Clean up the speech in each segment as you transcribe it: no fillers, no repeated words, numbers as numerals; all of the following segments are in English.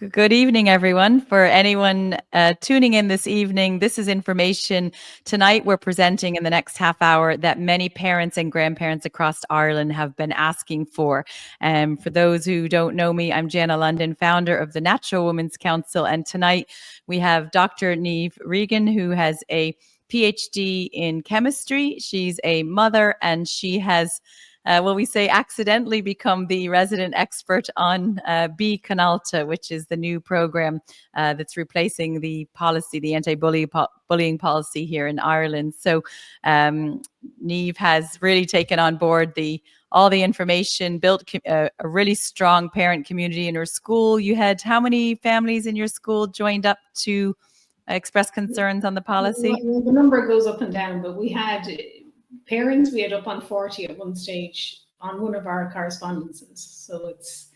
Good evening, everyone. For anyone tuning in this evening, this is information tonight we're presenting in the next half hour that many parents and grandparents across Ireland have been asking for. For those who don't know me, I'm Jana London, founder of the Natural Women's Council. And tonight we have Dr. Niamh Regan, who has a PhD in chemistry. She's a mother and she has we say accidentally become the resident expert on Bi Cinealta, which is the new program that's replacing the policy, the anti-bullying policy here in Ireland. So Niamh has really taken on board all the information, built a really strong parent community in her school. You had how many families in your school joined up to express concerns on the policy? Well, the number goes up and down, but we had parents, we had up on 40 at one stage on one of our correspondences. So it's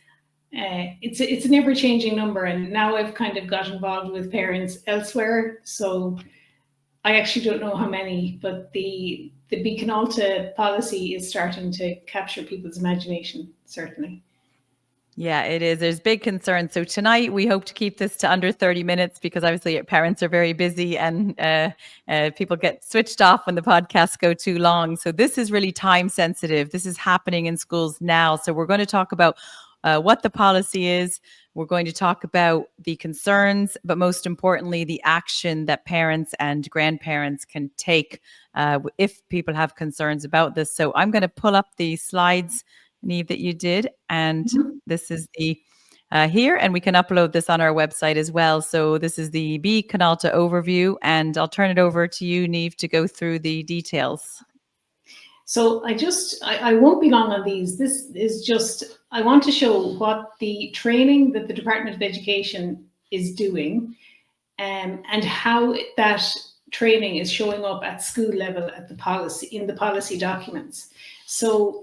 an ever-changing number, and now I've kind of got involved with parents elsewhere. So I actually don't know how many, but the Bi Cinealta policy is starting to capture people's imagination, certainly. Yeah, it is. There's big concern. So tonight we hope to keep this to under 30 minutes because obviously parents are very busy and people get switched off when the podcasts go too long. So this is really time sensitive. This is happening in schools now. So we're going to talk about what the policy is. We're going to talk about the concerns, but most importantly, the action that parents and grandparents can take if people have concerns about this. So I'm going to pull up the slides, Niamh, that you did, and this is the here, and we can upload this on our website as well. So this is the Bi Cinealta overview, and I'll turn it over to you, Niamh, to go through the details. So I won't be long on these. This is just, I want to show what the training that the Department of Education is doing and how that training is showing up at school level at the policy, in the policy documents. So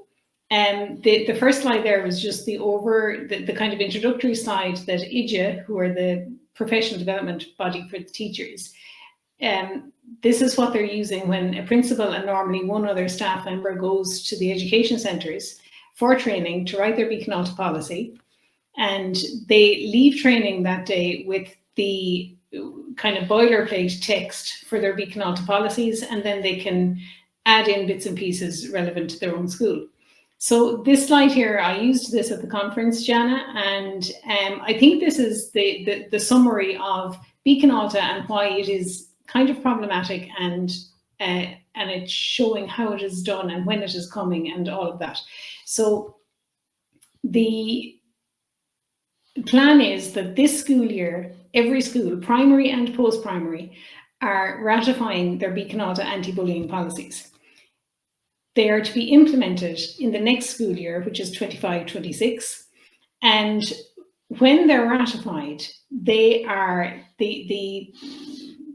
the first slide there was just the kind of introductory slide that IJA, who are the professional development body for the teachers, this is what they're using when a principal and normally one other staff member goes to the education centres for training to write their Bi Cinealta policy. And they leave training that day with the kind of boilerplate text for their Bi Cinealta policies, and then they can add in bits and pieces relevant to their own school. So this slide here, I used this at the conference, Jana, and I think this is the summary of Bi Cinealta and why it is kind of problematic, and it's showing how it is done and when it is coming and all of that. So the plan is that this school year, every school, primary and post-primary, are ratifying their Bi Cinealta anti-bullying policies. They are to be implemented in the next school year, which is 25-26. And when they're ratified, they are the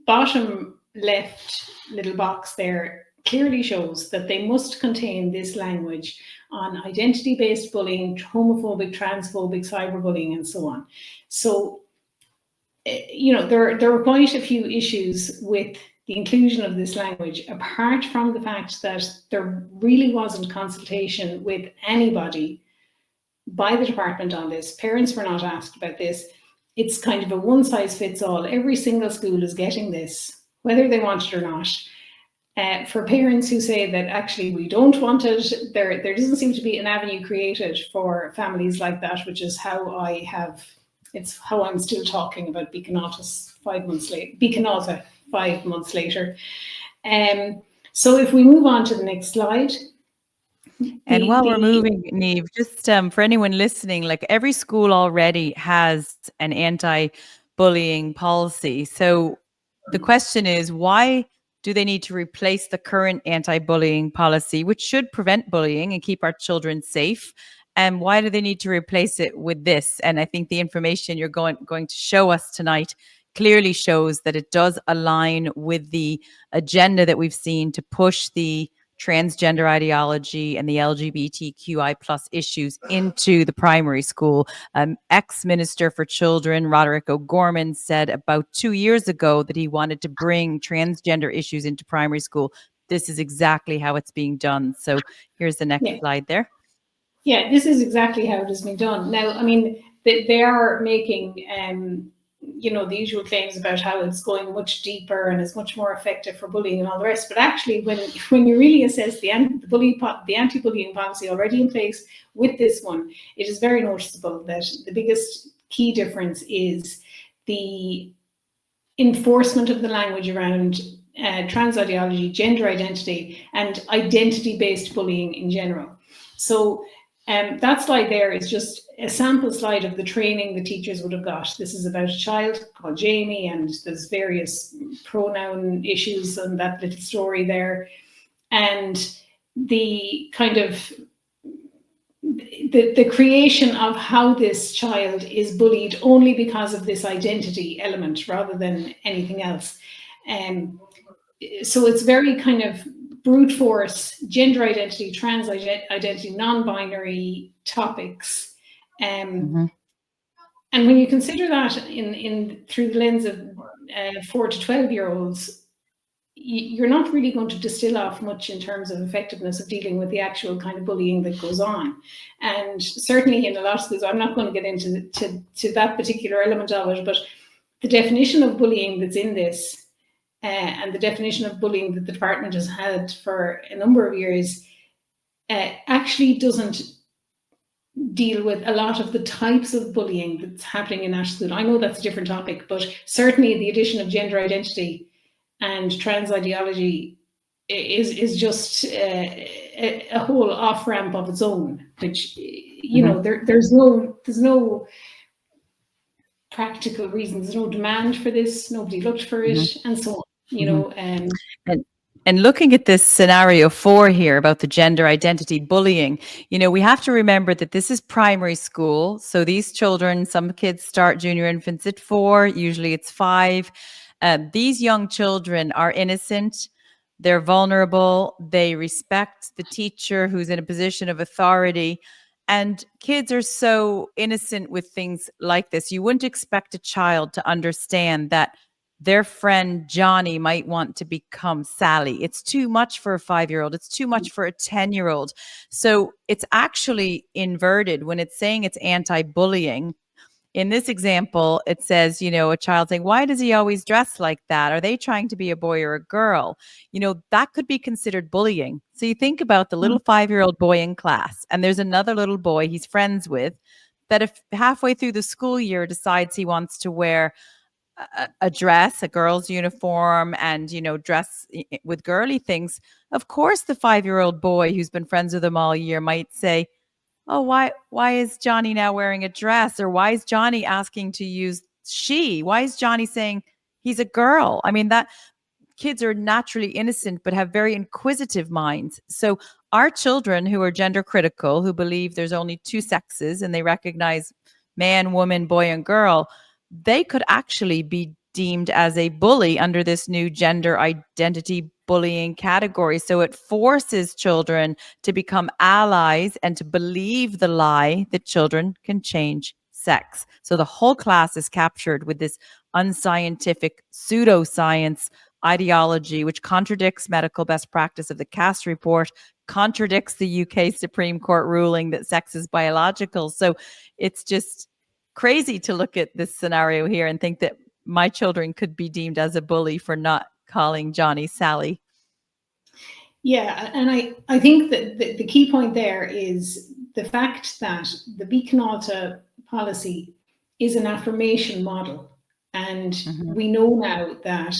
bottom left little box there clearly shows that they must contain this language on identity-based bullying, homophobic, transphobic, cyberbullying, and so on. So, there are quite a few issues with the inclusion of this language, apart from the fact that there really wasn't consultation with anybody by the department on this. Parents were not asked about this. It's kind of a one-size-fits-all. Every single school is getting this, whether they want it or not. For parents who say that actually we don't want it, there doesn't seem to be an avenue created for families like that, which is how it's how I'm still talking about Bi Cinealta 5 months later. Bi Cinealta 5 months later. So if we move on to the next slide. And while we're moving, Niamh, just for anyone listening, like every school already has an anti-bullying policy. So the question is, why do they need to replace the current anti-bullying policy, which should prevent bullying and keep our children safe? And why do they need to replace it with this? And I think the information you're going to show us tonight clearly shows that it does align with the agenda that we've seen to push the transgender ideology and the LGBTQI plus issues into the primary school. Ex-Minister for Children, Roderick O'Gorman, said about 2 years ago that he wanted to bring transgender issues into primary school. This is exactly how it's being done. So here's the next slide there. Yeah, this is exactly how it has been done. Now, I mean, they are making you know, the usual claims about how it's going much deeper and is much more effective for bullying and all the rest. But actually, when you really assess the anti-bullying policy already in place with this one, it is very noticeable that the biggest key difference is the enforcement of the language around trans ideology, gender identity, and identity-based bullying in general. So that slide there is just a sample slide of the training the teachers would have got. This is about a child called Jamie, and there's various pronoun issues on that little story there. And the kind of the creation of how this child is bullied only because of this identity element rather than anything else. So it's very kind of brute force, gender identity, trans identity, non-binary topics. And when you consider that in through the lens of 4 to 12-year-olds, you're not really going to distill off much in terms of effectiveness of dealing with the actual kind of bullying that goes on. And certainly in a lot of schools, I'm not going to get into to that particular element of it, but the definition of bullying that's in this and the definition of bullying that the department has had for a number of years actually doesn't deal with a lot of the types of bullying that's happening in our school. I know that's a different topic, but certainly the addition of gender identity and trans ideology is just a whole off ramp of its own, which you know there's no practical reasons, there's no demand for this, nobody looked for it, and so on. You know, and looking at this scenario 4 here about the gender identity bullying, you know, we have to remember that this is primary school. So these children, some kids start junior infants at 4, usually it's 5. These young children are innocent, they're vulnerable, they respect the teacher who's in a position of authority. And kids are so innocent with things like this. You wouldn't expect a child to understand that their friend Johnny might want to become Sally. It's too much for a 5-year-old. It's too much for a 10-year-old. So it's actually inverted when it's saying it's anti-bullying. In this example, it says, you know, a child saying, why does he always dress like that? Are they trying to be a boy or a girl? You know, that could be considered bullying. So you think about the little 5-year-old boy in class, and there's another little boy he's friends with that if halfway through the school year decides he wants to wear a dress, a girl's uniform, and, you know, dress with girly things, of course the 5-year-old boy who's been friends with him all year might say, oh, why is Johnny now wearing a dress? Or why is Johnny asking to use she? Why is Johnny saying he's a girl? I mean, that kids are naturally innocent, but have very inquisitive minds. So our children who are gender critical, who believe there's only 2 sexes and they recognize man, woman, boy, and girl, they could actually be deemed as a bully under this new gender identity bullying category. So it forces children to become allies and to believe the lie that children can change sex. So the whole class is captured with this unscientific pseudoscience ideology, which contradicts medical best practice of the Cass report, contradicts the UK Supreme Court ruling that sex is biological. So it's just crazy to look at this scenario here and think that my children could be deemed as a bully for not calling Johnny Sally. Yeah, and I think that the key point there is the fact that the Bi Cinealta policy is an affirmation model. And we know now that,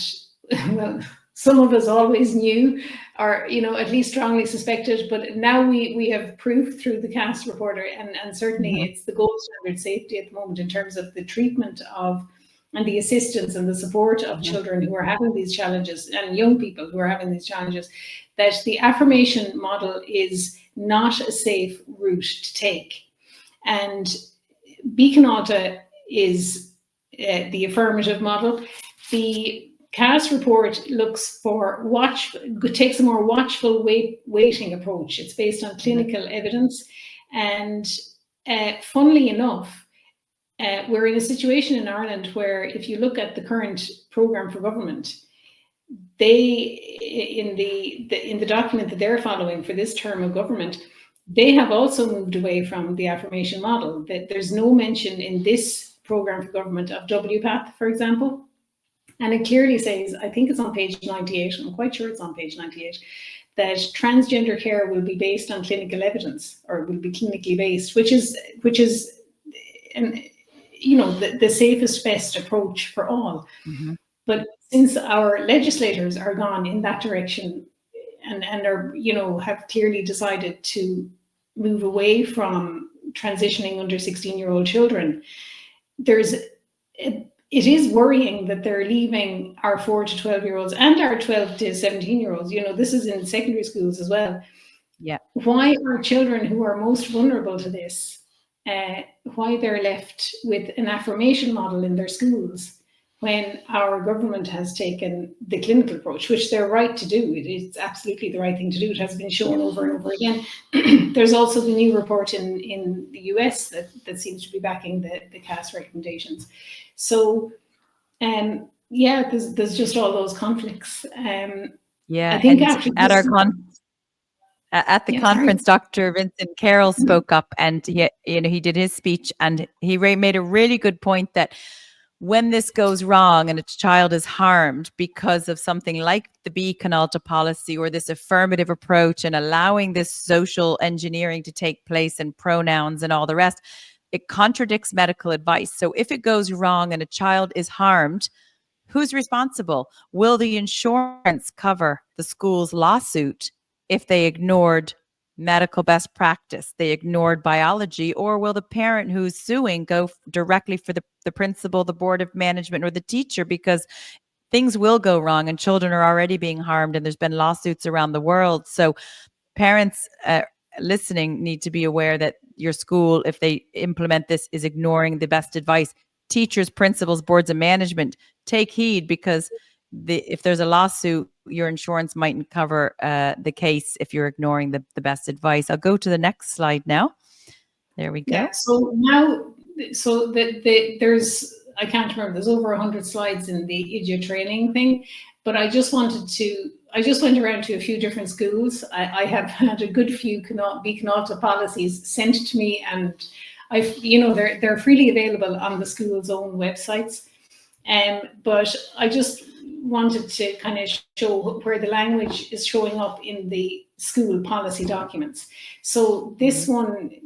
well, some of us always knew, or, you know, at least strongly suspected, but now we have proof through the Cass reporter, and certainly it's the gold standard safety at the moment in terms of the treatment of and the assistance and the support of children who are having these challenges and young people who are having these challenges, that the affirmation model is not a safe route to take. And Bi Cinealta is the affirmative model. The Cass report looks for takes a more watchful waiting approach. It's based on clinical evidence, and funnily enough, we're in a situation in Ireland where, if you look at the current programme for government, they in the document that they're following for this term of government, they have also moved away from the affirmation model. That there's no mention in this program for government of WPATH, for example. And it clearly says, I think it's on page 98, I'm quite sure it's on page 98, that transgender care will be based on clinical evidence, or will be clinically based, which is the safest, best approach for all. Mm-hmm. But since our legislators are gone in that direction and are, have clearly decided to move away from transitioning under 16-year-old children, it is worrying that they're leaving our 4 to 12-year-olds and our 12 to 17-year-olds. This is in secondary schools as well. Yeah. Why are children who are most vulnerable to this, why they're left with an affirmation model in their schools when our government has taken the clinical approach, which they're right to do. It's absolutely the right thing to do. It has been shown over and over again. There's also the new report in the US that seems to be backing the CAS recommendations. So, there's just all those conflicts. Yeah, I think and at the conference, Dr. Vincent Carroll spoke up, and he did his speech, and he made a really good point that when this goes wrong and a child is harmed because of something like the Bi Cinealta policy or this affirmative approach and allowing this social engineering to take place and pronouns and all the rest, it contradicts medical advice. So if it goes wrong and a child is harmed, who's responsible? Will the insurance cover the school's lawsuit if they ignored medical best practice, they ignored biology, or will the parent who's suing go directly for the principal, the board of management, or the teacher? Because things will go wrong and children are already being harmed and there's been lawsuits around the world. So parents listening need to be aware that your school, if they implement this, is ignoring the best advice. Teachers, principals, boards of management, take heed, because if there's a lawsuit, your insurance mightn't cover the case if you're ignoring the best advice. I'll go to the next slide now. There we go. Yeah, so now, there's, I can't remember, there's over 100 slides in the IDEA training thing, but I just went around to a few different schools. I have had a good few Bi Cinealta policies sent to me, and they're freely available on the school's own websites. But I just wanted to kind of show where the language is showing up in the school policy documents. So this one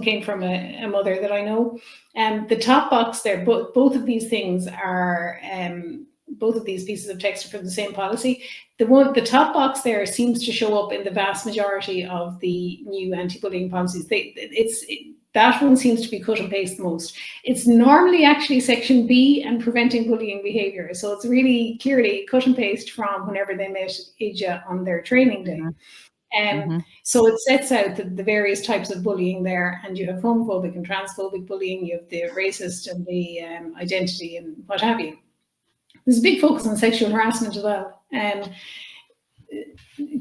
came from a mother that I know. The top box there, both of these things are, both of these pieces of text are from the same policy. The top box there seems to show up in the vast majority of the new anti-bullying policies. That one seems to be cut and paste most. It's normally actually section B and preventing bullying behaviour. So it's really clearly cut and paste from whenever they met IDEA on their training day. So it sets out the various types of bullying there, and you have homophobic and transphobic bullying, you have the racist and the identity and what have you. There's a big focus on sexual harassment as well,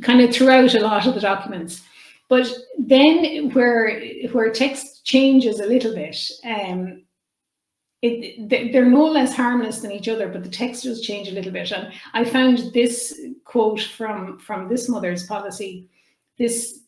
kind of throughout a lot of the documents. But then where text changes a little bit, they're no less harmless than each other, but the text does change a little bit. And I found this quote from this mother's policy, this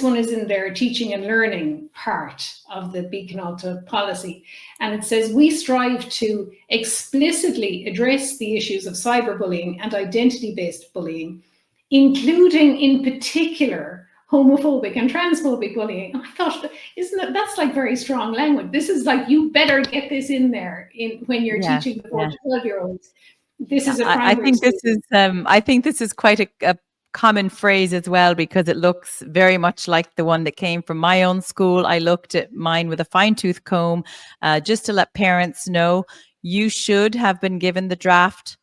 one is in their teaching and learning part of the Bi Cinealta policy. And it says, we strive to explicitly address the issues of cyberbullying and identity-based bullying, including in particular homophobic and transphobic bullying. I thought, that's like very strong language. This is like, you better get this in there when you're teaching the 4 to 12-year-olds. This is a primary I think this is quite a common phrase as well, because it looks very much like the one that came from my own school. I looked at mine with a fine-tooth comb, just to let parents know you should have been given the draft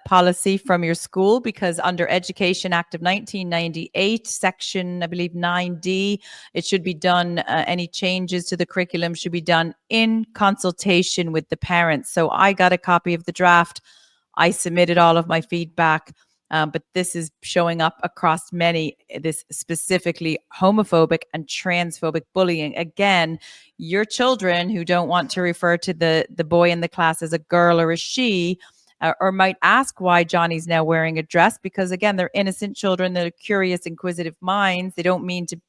policy from your school, because under Education Act of 1998, section, I believe 9D, it should be done, any changes to the curriculum should be done in consultation with the parents. So I got a copy of the draft. I submitted all of my feedback, but this is showing up across many, this specifically homophobic and transphobic bullying. Again, your children who don't want to refer to the boy in the class as a girl or a she, or might ask why Johnny's now wearing a dress, because again, they're innocent children, they're curious, inquisitive minds. They don't mean to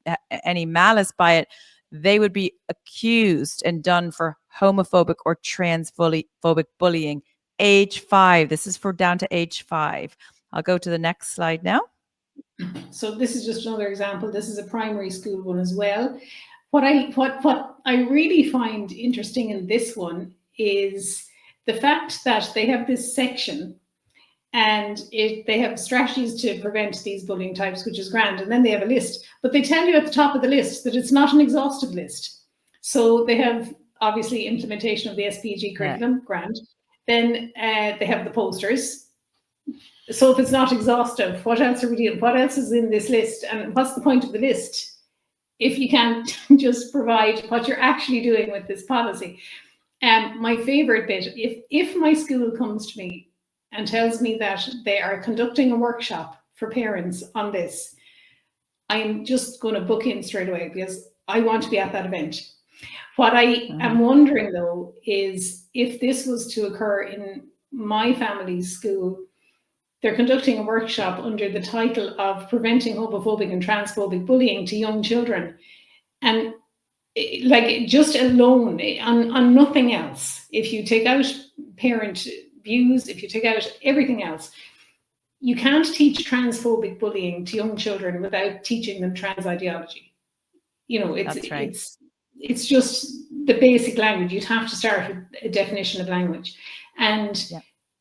any malice by it. They would be accused and done for homophobic or transphobic bullying. Age 5. This is for down to age 5. I'll go to the next slide now. So this is just another example. This is a primary school one as well. What I really find interesting in this one is the fact that they have this section, and they have strategies to prevent these bullying types, which is grand. And then they have a list, but they tell you at the top of the list that it's not an exhaustive list. So they have obviously implementation of the SPG curriculum, grand. Then they have the posters. So if it's not exhaustive, what else are we doing? What else is in this list? And what's the point of the list if you can't just provide what you're actually doing with this policy? My favorite bit, if my school comes to me and tells me that they are conducting a workshop for parents on this, I'm just going to book in straight away because I want to be at that event. What I am wondering though is if this was to occur in my family's school, they're conducting a workshop under the title of Preventing Homophobic and Transphobic Bullying to Young Children. And like just alone on nothing else, if you take out parent views, if you take out everything else, you can't teach transphobic bullying to young children without teaching them trans ideology. You know, it's just the basic language. You'd have to start with a definition of language. And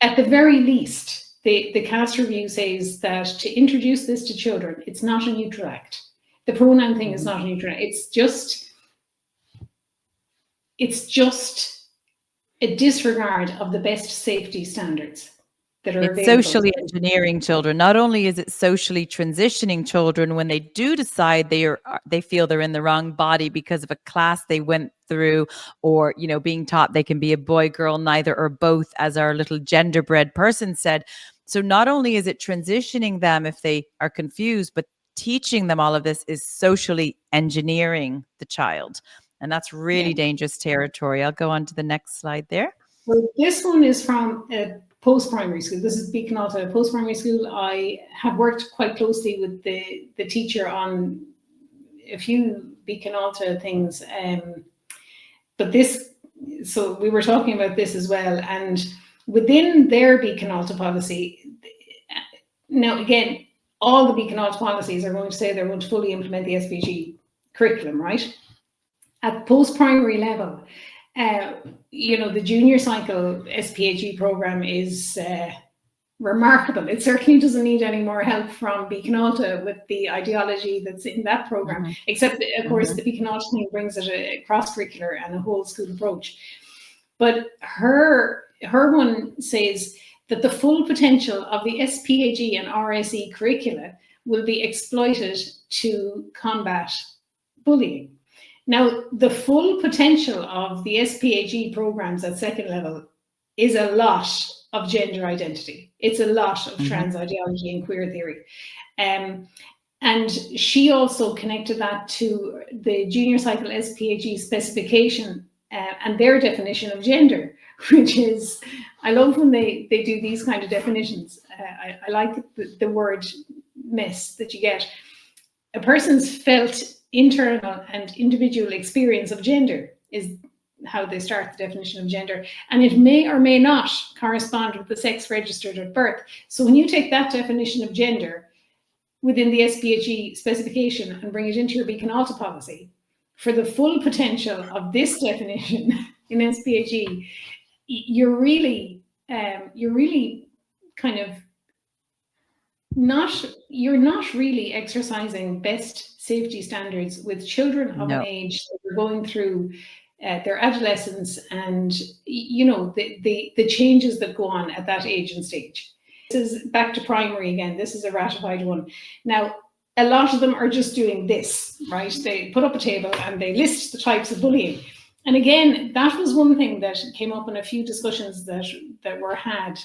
at the very least, the CAS review says that to introduce this to children, it's not a neutral act. The pronoun thing is not a neutral act. It's just a disregard of the best safety standards that are available. It's socially engineering children. Not only is it socially transitioning children when they do decide they feel they're in the wrong body because of a class they went through, or being taught they can be a boy, girl, neither or both, as our little genderbread person said. So not only is it transitioning them if they are confused, but teaching them all of this is socially engineering the child. And that's really dangerous territory. I'll go on to the next slide there. Well, this one is from a post-primary school. This is Bi Cinealta, post-primary school. I have worked quite closely with the teacher on a few Bi Cinealta things. So we were talking about this as well. And within their Bi Cinealta policy, now again, all the Bi Cinealta policies are going to say they're going to fully implement the SPG curriculum, right? At post-primary level, the junior cycle SPAG program is remarkable. It certainly doesn't need any more help from Bi Cinealta with the ideology that's in that program, except of course the Bi Cinealta thing brings it a cross-curricular and a whole school approach. But her one says that the full potential of the SPAG and RSE curricula will be exploited to combat bullying. Now, the full potential of the SPAG programs at second level is a lot of gender identity. It's a lot of trans ideology and queer theory. And she also connected that to the junior cycle SPAG specification and their definition of gender, which is, I love when they do these kind of definitions. I like the word mess that you get. A person's felt internal and individual experience of gender is how they start the definition of gender, and it may or may not correspond with the sex registered at birth. So when you take that definition of gender within the SPAG specification and bring it into your Bi Cinealta policy, for the full potential of this definition in SPAG, you're really kind of you're not really exercising best safety standards with children of an age that are going through their adolescence and the changes that go on at that age and stage. This is back to primary again. This is a ratified one. Now, a lot of them are just doing this, right? They put up a table and they list the types of bullying. And again, that was one thing that came up in a few discussions that were had.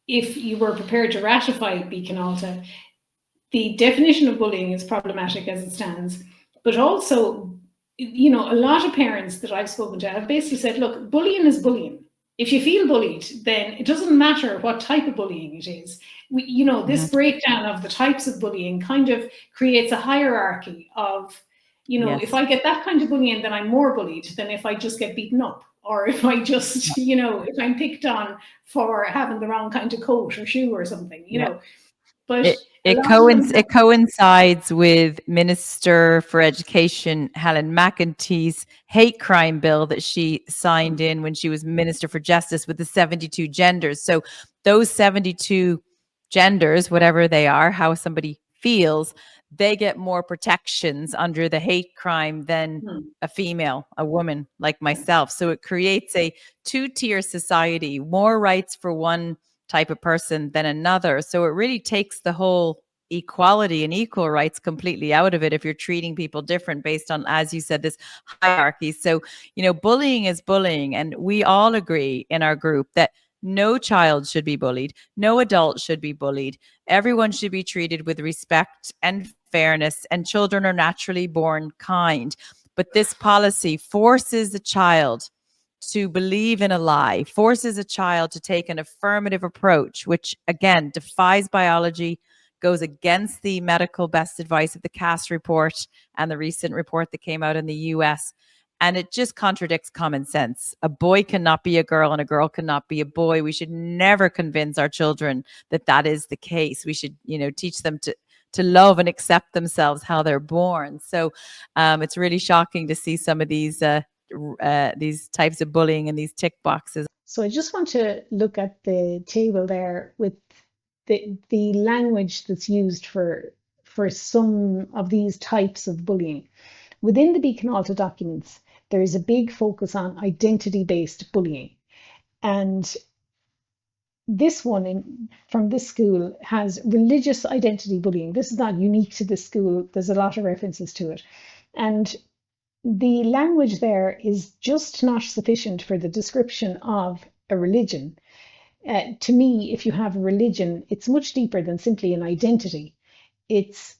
If you were prepared to ratify Bi Cinealta, the definition of bullying is problematic as it stands. But also, a lot of parents that I've spoken to have basically said, look, bullying is bullying. if you feel bullied, then it doesn't matter what type of bullying it is. This breakdown of the types of bullying kind of creates a hierarchy of, Yes. if I get that kind of bullying, then I'm more bullied than if I just get beaten up, or if I just, if I'm picked on for having the wrong kind of coat or shoe or something, But it coincides with Minister for Education Helen McEntee's hate crime bill that she signed in when she was Minister for Justice, with the 72 genders. So those 72 genders, whatever they are, how somebody feels, they get more protections under the hate crime than a female, a woman like myself. So it creates a two-tier society, more rights for one type of person than another. So it really takes the whole equality and equal rights completely out of it if you're treating people different based on, as you said, this hierarchy. So, bullying is bullying. And we all agree in our group that no child should be bullied. No adult should be bullied. Everyone should be treated with respect and fairness, and children are naturally born kind. But this policy forces the child to believe in a lie, forces a child to take an affirmative approach, which again defies biology, goes against the medical best advice of the Cass report and the recent report that came out in the US. And it just contradicts common sense. A boy cannot be a girl and a girl cannot be a boy. We should never convince our children that that is the case. We should, teach them to love and accept themselves how they're born. So it's really shocking to see some of these types of bullying and these tick boxes. So I just want to look at the table there with the language that's used for some of these types of bullying. Within the Bi Cinealta documents, there is a big focus on identity-based bullying. And this one from this school has religious identity bullying. This is not unique to this school. There's a lot of references to it. And the language there is just not sufficient for the description of a religion. To me, if you have a religion, it's much deeper than simply an identity. It's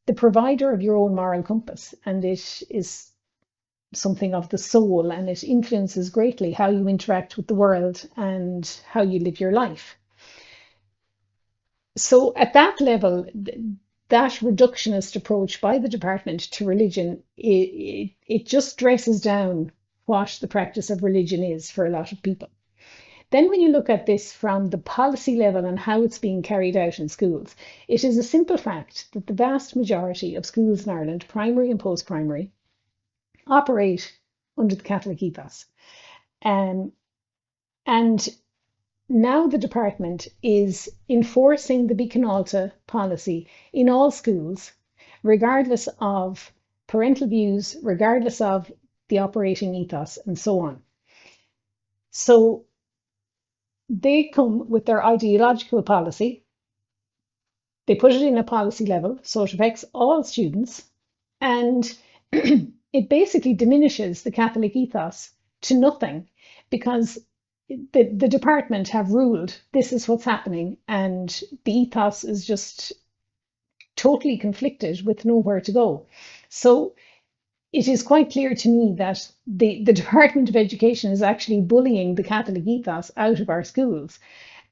the provider of your own moral compass, and it is something of the soul, and it influences greatly how you interact with the world and how you live your life. So at that level, that reductionist approach by the department to religion, it just dresses down what the practice of religion is for a lot of people. Then when you look at this from the policy level and how it's being carried out in schools, it is a simple fact that the vast majority of schools in Ireland, primary and post-primary, operate under the Catholic ethos. And now the department is enforcing the Bi Cinealta policy in all schools, regardless of parental views, regardless of the operating ethos, and so on. So they come with their ideological policy, they put it in a policy level, so it affects all students, and it basically diminishes the Catholic ethos to nothing, because the department have ruled this is what's happening, and the ethos is just totally conflicted with nowhere to go. So it is quite clear to me that the Department of Education is actually bullying the Catholic ethos out of our schools.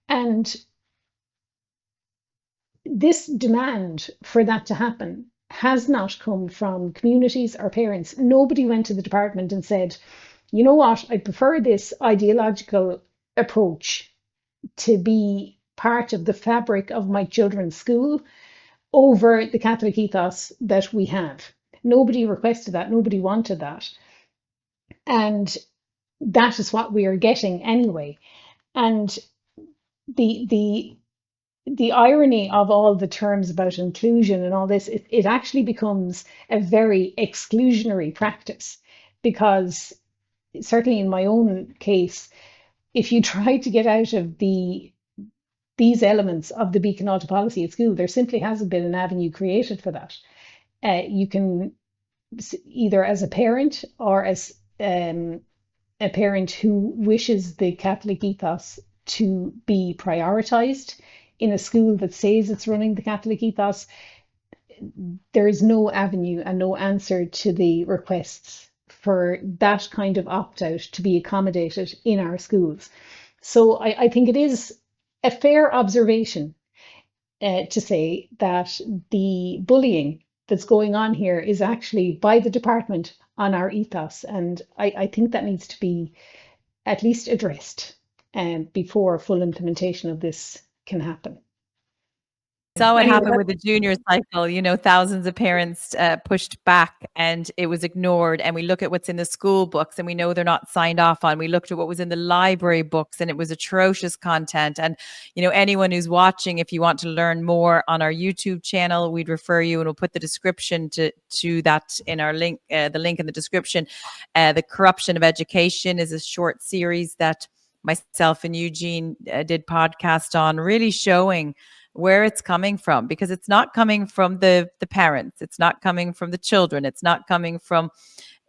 And this demand for that to happen has not come from communities or parents. Nobody went to the department and said, you know what, I prefer this ideological approach to be part of the fabric of my children's school over the Catholic ethos that we have. Nobody requested that. Nobody wanted that. And that is what we are getting anyway. And the irony of all the terms about inclusion and all this, it actually becomes a very exclusionary practice, because certainly in my own case, if you try to get out of these elements of the Bi Cinealta policy at school, there simply hasn't been an avenue created for that. You can either as a parent or as a parent who wishes the Catholic ethos to be prioritized in a school that says it's running the Catholic ethos, there is no avenue and no answer to the requests for that kind of opt-out to be accommodated in our schools. So I think it is a fair observation to say that the bullying that's going on here is actually by the department on our ethos. And I think that needs to be at least addressed before full implementation of this can happen. Saw what Anyway, happened with the junior cycle. You know, thousands of parents pushed back and it was ignored. And we look at what's in the school books and we know they're not signed off on. We looked at what was in the library books and it was atrocious content. And, you know, anyone who's watching, if you want to learn more on our YouTube channel, we'd refer you and we'll put the description to that in our link, the link in the description. The Corruption of Education is a short series that myself and Eugene did podcast on, really showing where it's coming from, because it's not coming from the parents, it's not coming from the children, it's not coming from,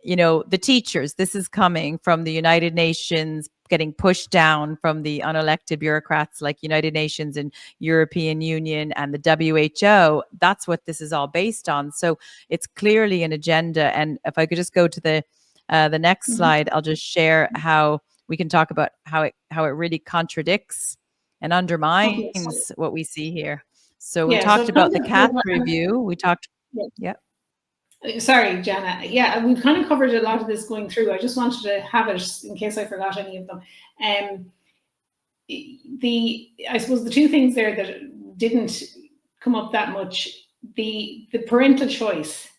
you know, the teachers. This is coming from the United Nations, getting pushed down from the unelected bureaucrats like United Nations and European Union and the WHO. That's what this is all based on. So it's clearly an agenda. And if I could just go to the next slide, I'll just share how we can talk about how it really contradicts and undermines what we see here. So we talked about the CAT review. We talked, Sorry, Jana. Yeah, we've kind of covered a lot of this going through. I just wanted to have it in case I forgot any of them. I suppose the two things there that didn't come up that much, the parental choice.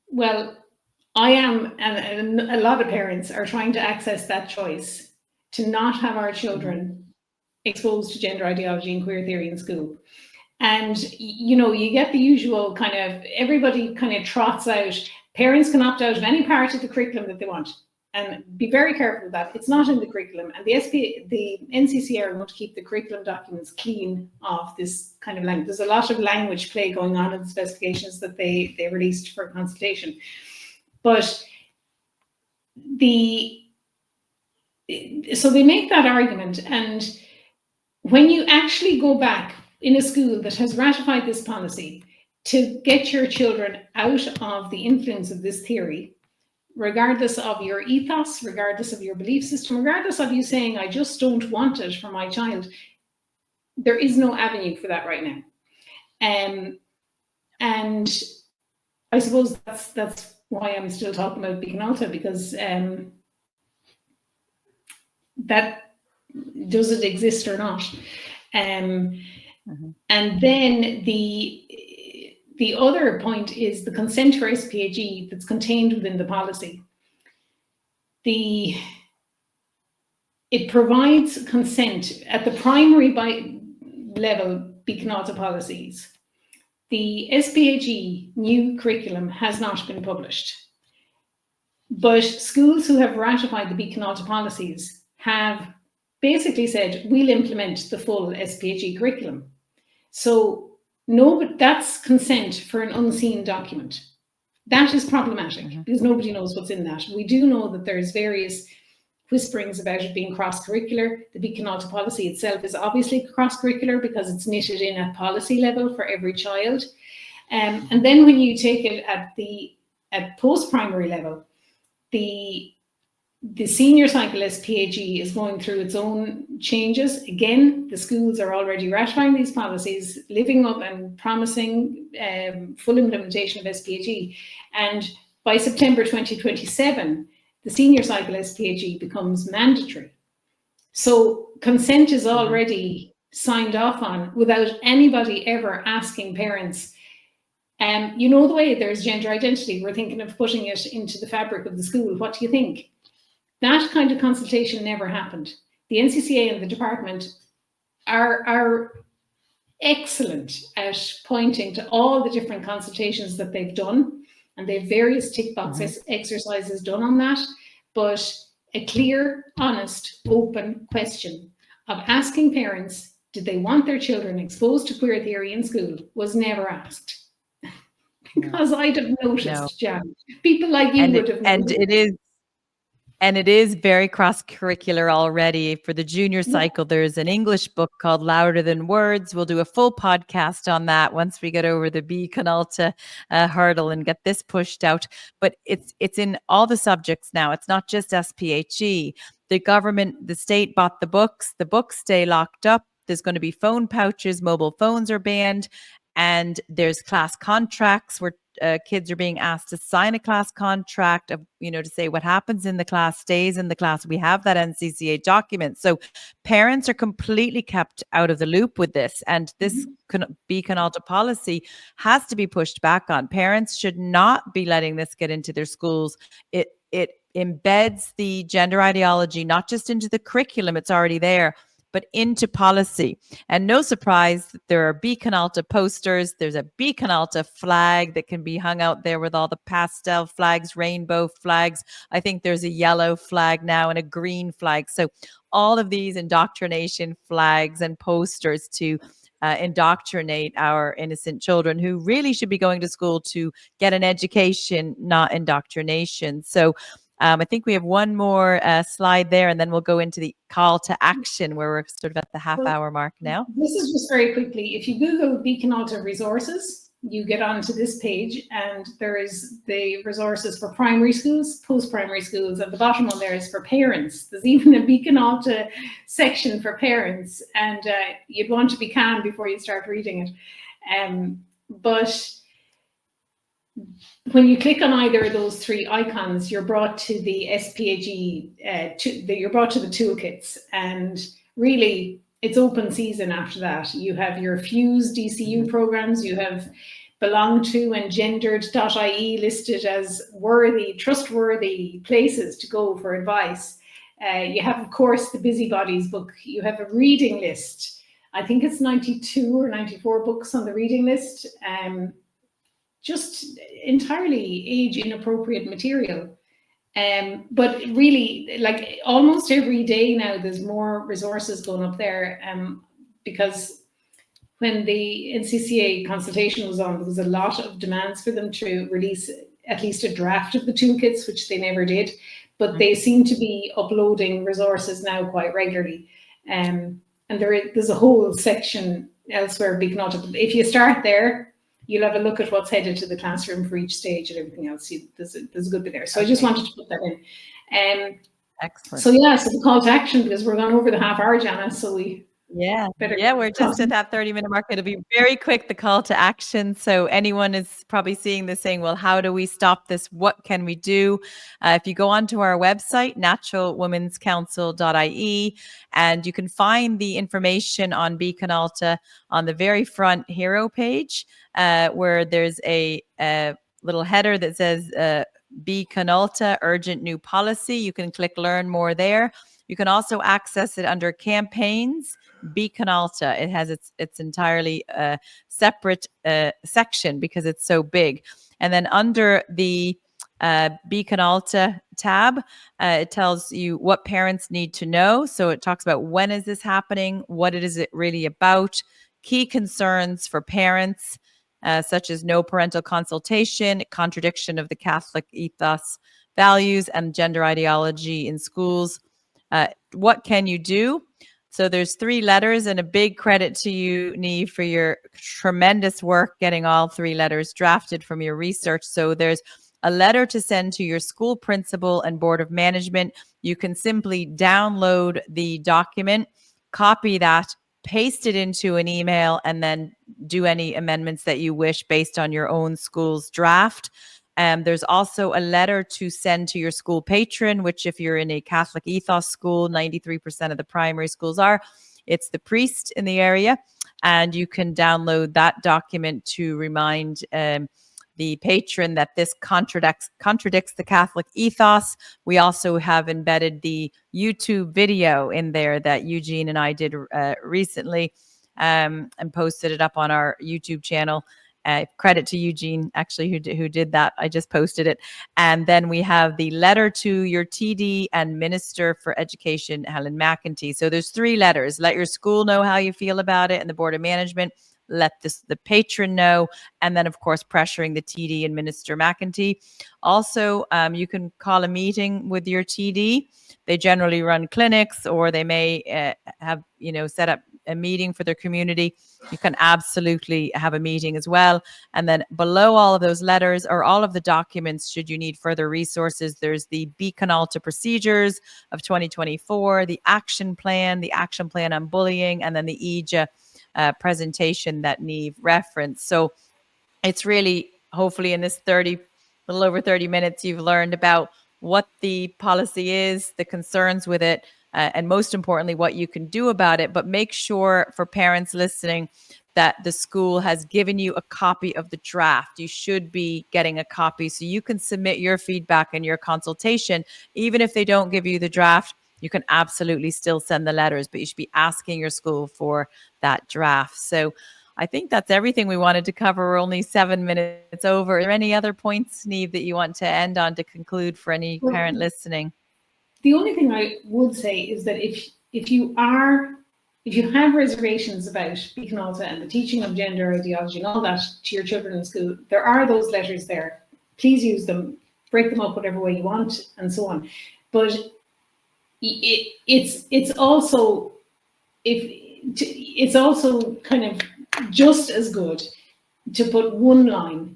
Well, I am, and a lot of parents are trying to access that choice to not have our children exposed to gender ideology and queer theory in school. And, you know, you get the usual kind of, everybody kind of trots out, parents can opt out of any part of the curriculum that they want. And be very careful with that. It's not in the curriculum. And the NCCR are going to keep the curriculum documents clean of this kind of language. There's a lot of language play going on in the specifications that they released for consultation. But so they make that argument, and when you actually go back in a school that has ratified this policy to get your children out of the influence of this theory, regardless of your ethos, regardless of your belief system, regardless of you saying, I just don't want it for my child, there is no avenue for that right now. And I suppose that's why I'm still talking about Bi Cinealta, because that, does it exist or not? And then the other point is the consent for SPAG that's contained within the policy. It provides consent at the primary level Bi Cinealta policies. The SPAG new curriculum has not been published, but schools who have ratified the Bi Cinealta policies have basically said, we'll implement the full SPAG curriculum. So no, that's consent for an unseen document. That is problematic because nobody knows what's in that. We do know that there's various whisperings about it being cross-curricular. The Bi Cinealta policy itself is obviously cross-curricular because it's knitted in at policy level for every child. And then when you take it at post-primary level, the senior cycle SPAG is going through its own changes. Again, the schools are already ratifying these policies, living up and promising full implementation of SPAG. And by September 2027, the senior cycle SPAG becomes mandatory. So consent is already signed off on without anybody ever asking parents, you know, the way there's gender identity, we're thinking of putting it into the fabric of the school. What do you think? That kind of consultation never happened. The NCCA and the department are excellent at pointing to all the different consultations that they've done, and they have various tick box exercises done on that. But a clear, honest, open question of asking parents, did they want their children exposed to queer theory in school, was never asked. Because I'd have noticed, Jan. People like you would have noticed. And it is. And it is very cross-curricular already. For the junior cycle, there's an English book called Louder Than Words. We'll do a full podcast on that once we get over the Bi Cinealta hurdle and get this pushed out. But it's in all the subjects now. It's not just SPHE. The government, the state bought the books stay locked up. There's going to be phone pouches, mobile phones are banned, and there's class contracts where kids are being asked to sign a class contract of, to say what happens in the class stays in the class. We have that NCCA document. So parents are completely kept out of the loop with this. And this Bi Cinealta policy has to be pushed back on. Parents should not be letting this get into their schools. It embeds the gender ideology, not just into the curriculum, it's already there, but into policy. And no surprise that there are Bi Cinealta posters. There's a Bi Cinealta flag that can be hung out there with all the pastel flags, rainbow flags. I think there's a yellow flag now and a green flag. So all of these indoctrination flags and posters to indoctrinate our innocent children who really should be going to school to get an education, not indoctrination. So I think we have one more slide there, and then we'll go into the call to action where we're sort of at the half-hour mark now. This is just very quickly. If you Google Bi Cinealta resources, you get onto this page, and there is the resources for primary schools, post-primary schools. At the bottom one there is for parents. There's even a Bi Cinealta section for parents, and you'd want to be calm before you start reading it. But when you click on either of those three icons, you're brought to the SPHE, you're brought to the toolkits, and really it's open season after that. You have your Fuse DCU programs, you have Belong To and Gendered.ie listed as trustworthy places to go for advice. You have, of course, the Busybodies book. You have a reading list. I think it's 92 or 94 books on the reading list. Just entirely age inappropriate material. But really, like almost every day now, there's more resources going up there, because when the NCCA consultation was on, there was a lot of demands for them to release at least a draft of the toolkits, which they never did, but they seem to be uploading resources now quite regularly. And there's a whole section elsewhere, Bi Cinealta. If you start there, you'll have a look at what's headed to the classroom for each stage and everything else. There's a good bit there. So I just wanted to put that in. Excellent. So yeah, so the call to action, because we're gone over the half hour, Jana, so we we're just at that 30-minute mark. It'll be very quick, the call to action. So anyone is probably seeing this saying, well, how do we stop this? What can we do? If you go onto our website, naturalwomen'scouncil.ie, and you can find the information on Bi Cinealta on the very front hero page, where there's a little header that says Bi Cinealta urgent new policy. You can click learn more there. You can also access it under campaigns, Bi Cinealta. It has its entirely separate section because it's so big. And then under the Bi Cinealta tab, it tells you what parents need to know. So it talks about when is this happening, what is it really about, key concerns for parents, such as no parental consultation, contradiction of the Catholic ethos, values, and gender ideology in schools. What can you do? So there's 3 letters, and a big credit to you, Niamh, for your tremendous work getting all 3 letters drafted from your research. So there's a letter to send to your school principal and board of management. You can simply download the document, copy that, paste it into an email, and then do any amendments that you wish based on your own school's draft. There's also a letter to send to your school patron, which if you're in a Catholic ethos school, 93% of the primary schools are, it's the priest in the area. And you can download that document to remind the patron that this contradicts the Catholic ethos. We also have embedded the YouTube video in there that Eugene and I did recently, and posted it up on our YouTube channel. Credit to Eugene, actually, who did that. I just posted it. And then we have the letter to your TD and Minister for Education, Helen McEntee. So there's 3 letters. Let your school know how you feel about it and the Board of Management. let the patron know, and then of course pressuring the TD and Minister McEntee. Also, you can call a meeting with your TD. They generally run clinics, or they may have, set up a meeting for their community. You can absolutely have a meeting as well. And then below all of those letters are all of the documents should you need further resources. There's the Bi Cinealta procedures of 2024, the action plan on bullying, and then the EJA presentation that Niamh referenced. So it's really, hopefully in this little over 30 minutes, you've learned about what the policy is, the concerns with it, and most importantly, what you can do about it. But make sure, for parents listening, that the school has given you a copy of the draft. You should be getting a copy so you can submit your feedback and your consultation. Even if they don't give you the draft, you can absolutely still send the letters, but you should be asking your school for that draft. So I think that's everything we wanted to cover. We're only 7 minutes over. Are there any other points, Niamh, that you want to end on to conclude for any parent listening? The only thing I would say is that if you have reservations about Bi Cinealta and the teaching of gender ideology and all that to your children in school, there are those letters there. Please use them, break them up whatever way you want, and so on. But it's also kind of just as good to put one line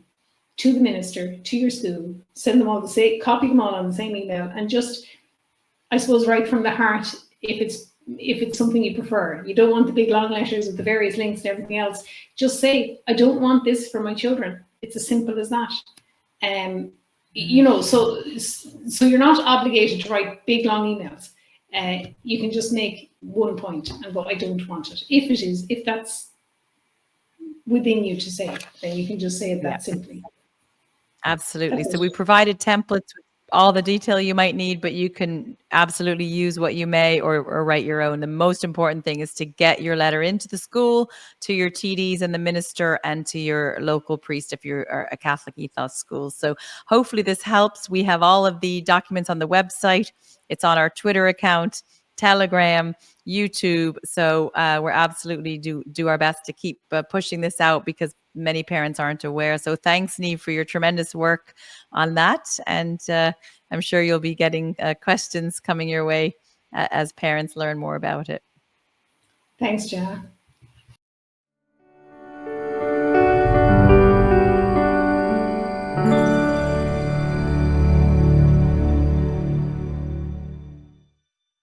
to the minister, to your school, send them all copy them all on the same email, and just, I suppose, write from the heart if it's something you prefer. You don't want the big long letters with the various links and everything else. Just say, I don't want this for my children. It's as simple as that. So you're not obligated to write big long emails. You can just make one point and go, I don't want it. If that's within you to say, then you can just say it that simply. Absolutely. So we provided templates with all the detail you might need, but you can absolutely use what you may or write your own. The most important thing is to get your letter into the school, to your TDs and the minister, and to your local priest if you're a Catholic Ethos school. So hopefully this helps. We have all of the documents on the website. It's on our Twitter account, Telegram, YouTube. So we're absolutely do our best to keep pushing this out, because many parents aren't aware. So thanks, Niamh, for your tremendous work on that. And I'm sure you'll be getting questions coming your way as parents learn more about it. Thanks, Jenna.